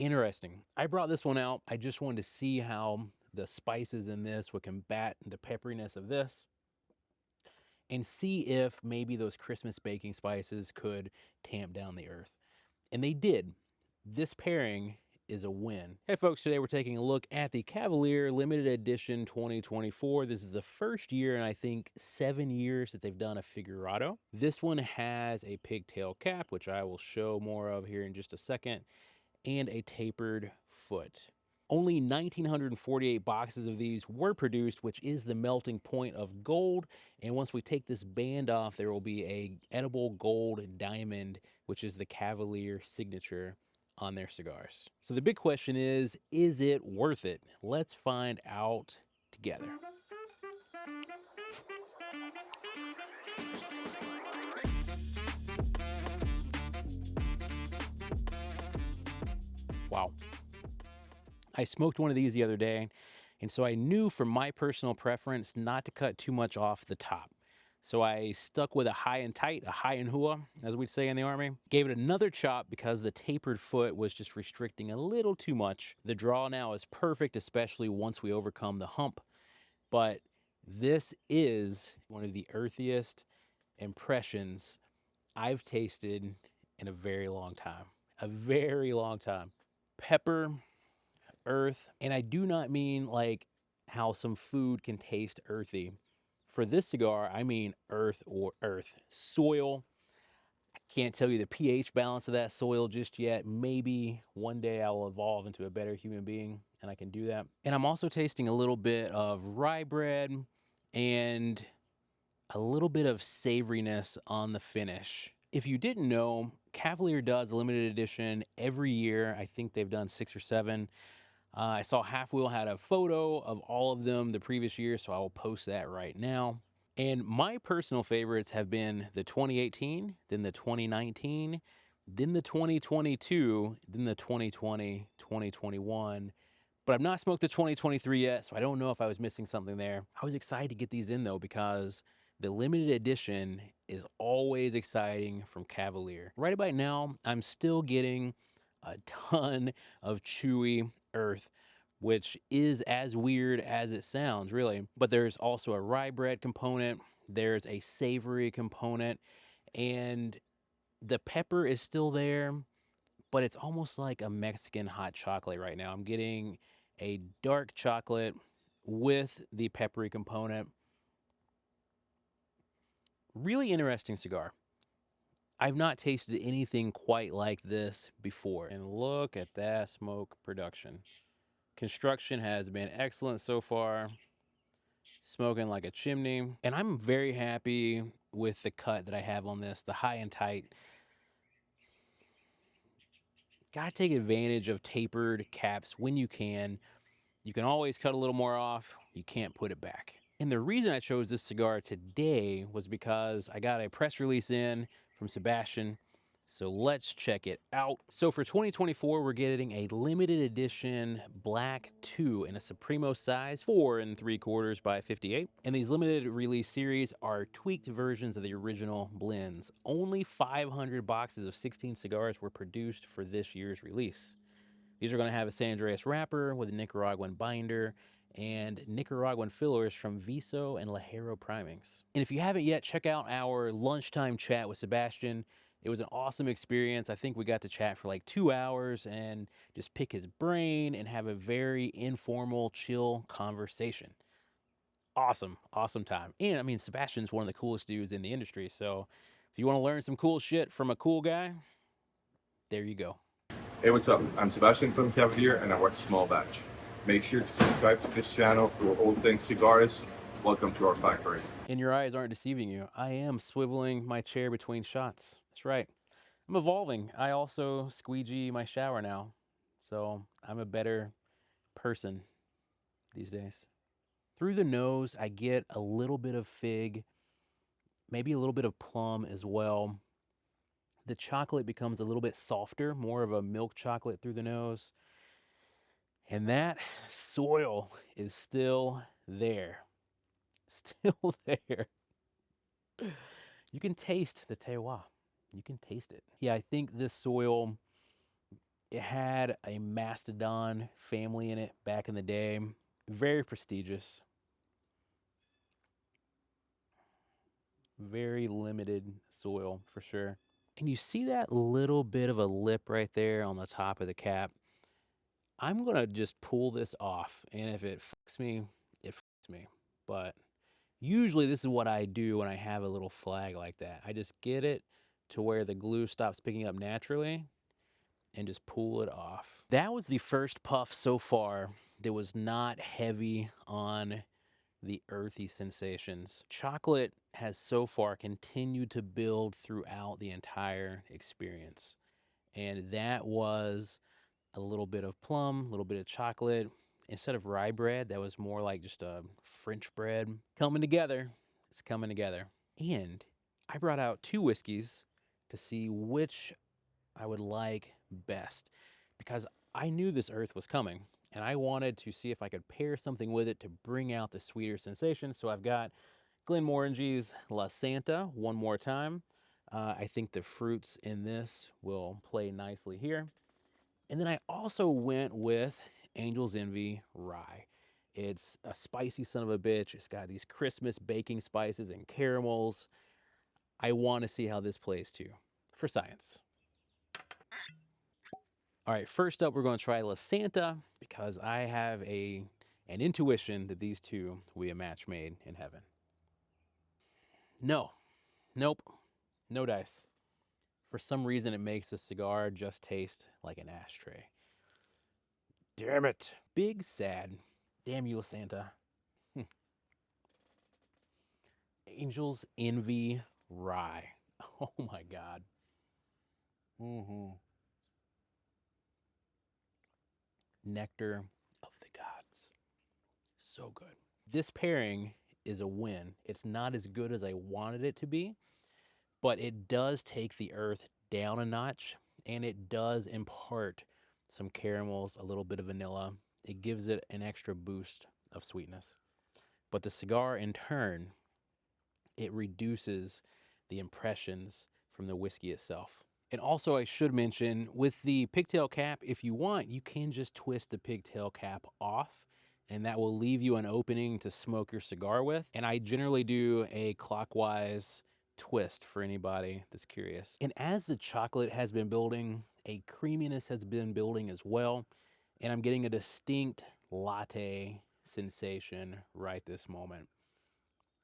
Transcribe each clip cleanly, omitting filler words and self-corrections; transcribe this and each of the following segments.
Interesting. I brought this one out. I just wanted to see how the spices in this would combat the pepperiness of this and see if maybe those Christmas baking spices could tamp down the earth. And they did. This pairing is a win. Hey folks, today we're taking a look at the Cavalier Limited Edition 2024. This is the first year in I think 7 years that they've done a figurado. This one has a pigtail cap, which I will show more of here in just a second, and a tapered foot. Only 1,948 boxes of these were produced, which is the melting point of gold. And once we take this band off, there will be a edible gold diamond, which is the Cavalier signature on their cigars. So the big question is it worth it? Let's find out together. Wow. I smoked one of these the other day, and so I knew from my personal preference not to cut too much off the top. So I stuck with a high and tight, a high and hua, as we'd say in the Army. Gave it another chop because the tapered foot was just restricting a little too much. The draw now is perfect, especially once we overcome the hump. But this is one of the earthiest impressions I've tasted in a very long time. A very long time. Pepper, earth, and I do not mean like how some food can taste earthy. For this cigar, I mean earth or earth. Soil. I can't tell you the pH balance of that soil just yet. Maybe one day I will evolve into a better human being and I can do that. And I'm also tasting a little bit of rye bread and a little bit of savoriness on the finish. If you didn't know, Cavalier does a limited edition every year. I think they've done 6 or 7. I saw Half Wheel had a photo of all of them the previous year, so I will post that right now. And my personal favorites have been the 2018, then the 2019, then the 2022, then the 2020, 2021. But I've not smoked the 2023 yet, so I don't know if I was missing something there. I was excited to get these in though because the limited edition is always exciting from Cavalier. Right about now, I'm still getting a ton of chewy earth, which is as weird as it sounds, really. But there's also a rye bread component, there's a savory component, and the pepper is still there, but it's almost like a Mexican hot chocolate right now. I'm getting a dark chocolate with the peppery component. Really interesting cigar. I've not tasted anything quite like this before. And look at that smoke production. Construction has been excellent so far. Smoking like a chimney. And I'm very happy with the cut that I have on this, the high and tight. Gotta take advantage of tapered caps when you can. You can always cut a little more off. You can't put it back. And the reason I chose this cigar today was because I got a press release in from Sebastian. So let's check it out. So for 2024, we're getting a limited edition Black 2 in a Supremo size, 4 3/4 by 58. And these limited release series are tweaked versions of the original blends. Only 500 boxes of 16 cigars were produced for this year's release. These are going to have a San Andreas wrapper with a Nicaraguan binder and Nicaraguan fillers from Viso and Lajero primings. And if you haven't yet, check out our lunchtime chat with Sebastian. It was an awesome experience. I think we got to chat for like 2 hours and just pick his brain and have a very informal, chill conversation. Awesome, awesome time. And I mean, Sebastian's one of the coolest dudes in the industry. So if you want to learn some cool shit from a cool guy, there you go. Hey, what's up? I'm Sebastian from Cavalier and I work small batch. Make sure to subscribe to this channel for all things cigars. Welcome to our factory. And your eyes aren't deceiving you. I am swiveling my chair between shots. That's right. I'm evolving. I also squeegee my shower now. So I'm a better person these days. Through the nose, I get a little bit of fig, maybe a little bit of plum as well. The chocolate becomes a little bit softer, more of a milk chocolate through the nose. And that soil is still there. Still there. You can taste the terroir. You can taste it. Yeah, I think this soil It had a mastodon family in it back in the day. Very prestigious. Very limited soil for sure. And you see that little bit of a lip right there on the top of the cap. I'm going to just pull this off. And if it fucks me, it fucks me. But usually this is what I do when I have a little flag like that. I just get it to where the glue stops picking up naturally and just pull it off. That was the first puff so far that was not heavy on the earthy sensations. Chocolate has so far continued to build throughout the entire experience. And that was a little bit of plum, a little bit of chocolate. Instead of rye bread, that was more like just a French bread. Coming together. It's coming together. And I brought out 2 whiskeys to see which I would like best because I knew this earth was coming and I wanted to see if I could pair something with it to bring out the sweeter sensation. So I've got Glenmorangie's LaSanta one more time. I think the fruits in this will play nicely here. And then I also went with Angel's Envy Rye. It's a spicy son of a bitch. It's got these Christmas baking spices and caramels. I want to see how this plays too, for science. All right, first up, we're going to try LaSanta because I have an intuition that these two will be a match made in heaven. No, nope, no dice. For some reason, it makes the cigar just taste like an ashtray. Damn it. Big sad. Damn you, LaSanta. Angel's Envy Rye. Oh my God. Mm-hmm. Nectar of the gods. So good. This pairing is a win. It's not as good as I wanted it to be, but it does take the earth down a notch and it does impart some caramels, a little bit of vanilla. It gives it an extra boost of sweetness. But the cigar, in turn, it reduces the impressions from the whiskey itself. And also, I should mention with the pigtail cap, if you want, you can just twist the pigtail cap off, and that will leave you an opening to smoke your cigar with. And I generally do a clockwise twist for anybody that's curious. And as the chocolate has been building, a creaminess has been building as well. And I'm getting a distinct latte sensation right this moment.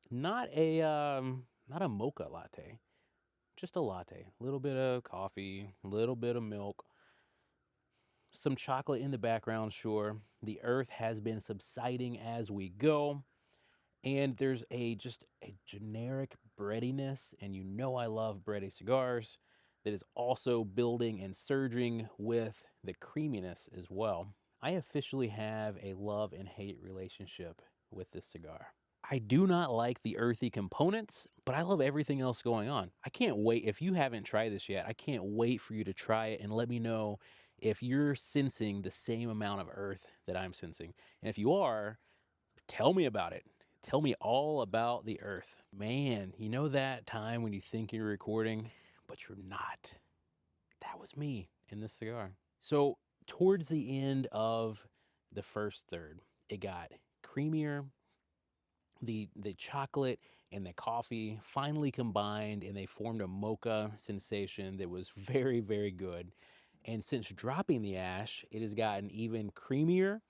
Not a mocha latte, just a latte. A little bit of coffee, a little bit of milk, some chocolate in the background, sure. The earth has been subsiding as we go. And there's just a generic breadiness, and you know I love bready cigars, that is also building and surging with the creaminess as well. I officially have a love and hate relationship with this cigar. I do not like the earthy components, but I love everything else going on. I can't wait. If you haven't tried this yet, I can't wait for you to try it and let me know if you're sensing the same amount of earth that I'm sensing. And if you are, tell me about it. Tell me all about the earth. Man, you know that time when you think you're recording, but you're not? That was me in this cigar. So, towards the end of the first third, it got creamier. The chocolate and the coffee finally combined and they formed a mocha sensation that was very, very good. And since dropping the ash, it has gotten even creamier,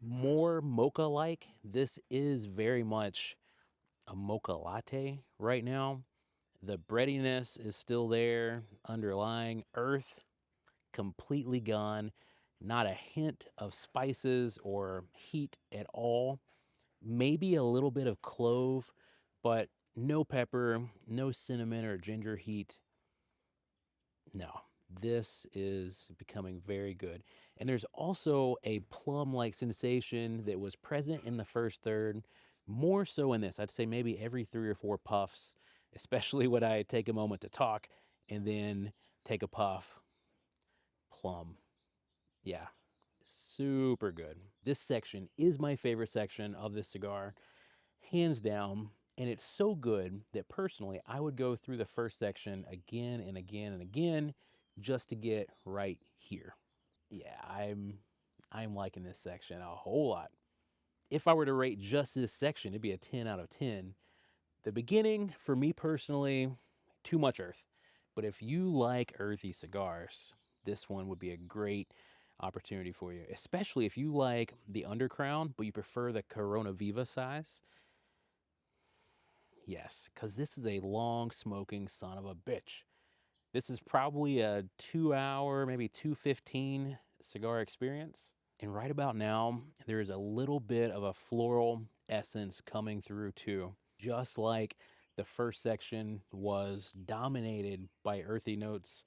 more mocha like. This is very much a mocha latte right now. The breadiness is still there, underlying earth completely gone, not a hint of spices or heat at all. Maybe a little bit of clove, but no pepper, no cinnamon or ginger heat. No, this is becoming very good. And there's also a plum-like sensation that was present in the first third, more so in this. I'd say maybe every 3 or 4 puffs, especially when I take a moment to talk and then take a puff. Plum. Yeah, super good. This section is my favorite section of this cigar, hands down. And it's so good that personally, I would go through the first section again and again and again just to get right here. Yeah, I'm liking this section a whole lot. If I were to rate just this section, it'd be a 10 out of 10. The beginning, for me personally, too much earth. But if you like earthy cigars, this one would be a great opportunity for you, especially if you like the undercrown, but you prefer the Corona Viva size. Yes, because this is a long smoking son of a bitch. This is probably a 2 hour, maybe 2:15 cigar experience. And right about now, there is a little bit of a floral essence coming through too. Just like the first section was dominated by earthy notes,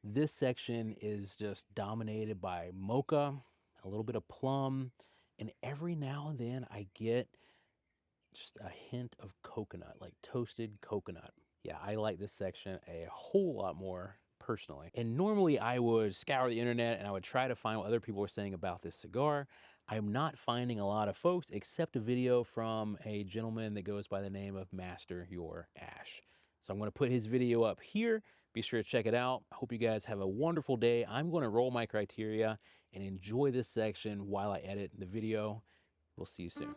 this section is just dominated by mocha, a little bit of plum, and every now and then I get just a hint of coconut, like toasted coconut. Yeah, I like this section a whole lot more personally. And normally I would scour the internet and I would try to find what other people were saying about this cigar. I'm not finding a lot of folks except a video from a gentleman that goes by the name of Master Your Ash. So I'm going to put his video up here. Be sure to check it out. I hope you guys have a wonderful day. I'm going to roll my criteria and enjoy this section while I edit the video. We'll see you soon.